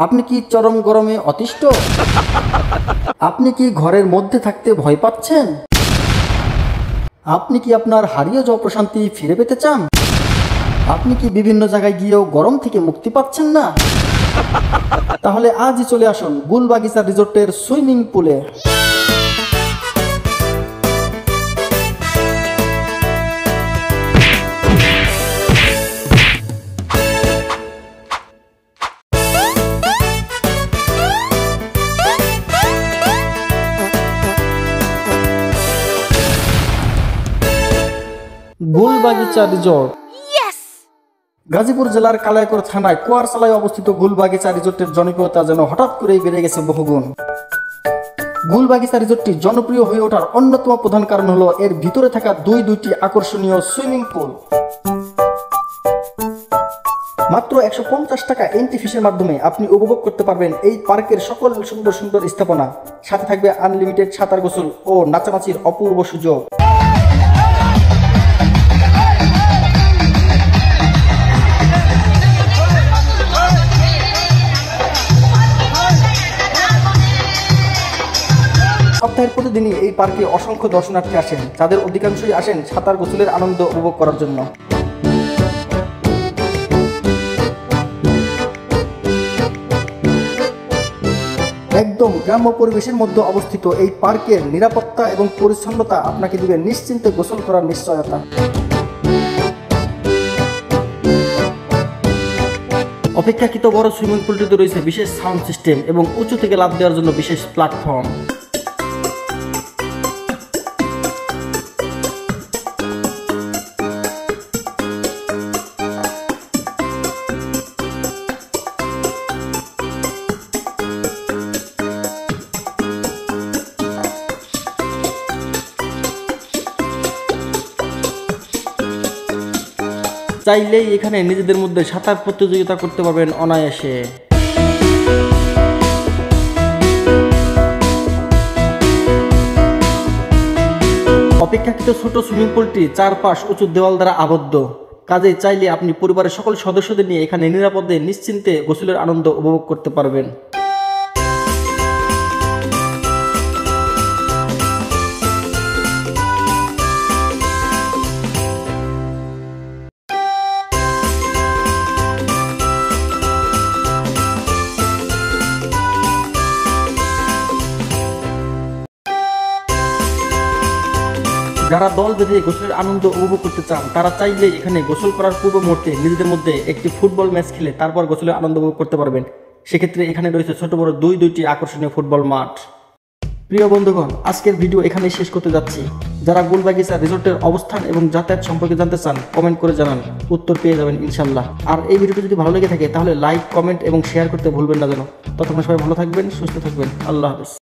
আপনি কি চরম গরমে অতিষ্ঠ? আপনি কি ঘরের মধ্যে থাকতে ভয় পাচ্ছেন? আপনি কি আপনার হারিয়ে যাওয়া প্রশান্তি ফিরে পেতে চান? আপনি কি বিভিন্ন জায়গায় গিয়েও গরম থেকে মুক্তি পাচ্ছেন না? তাহলে আজই চলে আসুন গুলবাগিচা রিসোর্টের সুইমিং পুলে। গুলবাগিচা রিসোর্ট গাজীপুর জেলার কালাইপুর থানায় কুয়ারসালায় অবস্থিত গুলবাগিচা রিসোর্টের জনপ্রিয়তা যেন হঠাৎ করেই বেড়ে গেছে বহুগুণ। গুলবাগিচা রিসোর্টটি জনপ্রিয় হয়ে ওঠার অন্যতম প্রধান কারণ হলো এর ভিতরে থাকা দুইটি আকর্ষণীয় সুইমিং পুল। মাত্র 150 টাকা এন্ট্রি ফিসের মাধ্যমে আপনি উপভোগ করতে পারবেন এই পার্কের সকল সুন্দর সুন্দর স্থাপনা। সাথে থাকবে আনলিমিটেড সাঁতার গোসল ও নাচানাচির অপূর্ব সুযোগ। সপ্তাহের প্রতিদিনই এই পার্কে অসংখ্য দর্শনার্থী আসেন, যাদের অধিকাংশই আসেন সাঁতার গোসলের আনন্দ উপভোগ করার জন্য। একদম গ্রাম্য পরিবেশের মধ্যে অবস্থিত এই পার্কের নিরাপত্তা এবং পরিচ্ছন্নতা আপনাকে দিবে নিশ্চিন্তে গোসল করার নিশ্চয়তা। অপেক্ষাকৃত বড় সুইমিং পুলটিতে রয়েছে বিশেষ সাউন্ড সিস্টেম এবং উঁচু থেকে লাফ দেওয়ার জন্য বিশেষ প্ল্যাটফর্ম। চাইলেই এখানে নিজেদের মধ্যে সাঁতার প্রতিযোগিতা করতে পারবেন অনায়াসে। অপেক্ষাকৃত ছোট সুইমিং পুলটি চারপাশ উঁচু দেওয়াল দ্বারা আবদ্ধ, কাজেই চাইলে আপনি পরিবারের সকল সদস্যদের নিয়ে এখানে নিরাপদে নিশ্চিন্তে গোসলের আনন্দ উপভোগ করতে পারবেন। যারা দল বেঁধে গোসলের আনন্দ উপভোগ করতে চান তারা চাইলে এখানে গোসল করার পূর্ব মুহূর্তে নিজেদের মধ্যে একটি ফুটবল ম্যাচ খেলে তারপর গোসলের আনন্দ উপভোগ করতে পারবেন। সেক্ষেত্রে এখানে রয়েছে ছোট বড় দুইটি আকর্ষণীয় ফুটবল মাঠ। প্রিয় বন্ধুগণ, আজকের ভিডিও এখানেই শেষ করতে যাচ্ছি। যারা গুলবাগিচা রিসোর্টের অবস্থান এবং যাতায়াত সম্পর্কে জানতে চান কমেন্ট করে জানান, উত্তর পেয়ে যাবেন ইনশাল্লাহ। আর এই ভিডিওটি যদি ভালো লেগে থাকে তাহলে লাইক, কমেন্ট এবং শেয়ার করতে ভুলবেন না যেন। ততক্ষণ সবাই ভালো থাকবেন, সুস্থ থাকবেন। আল্লাহ হাফেজ।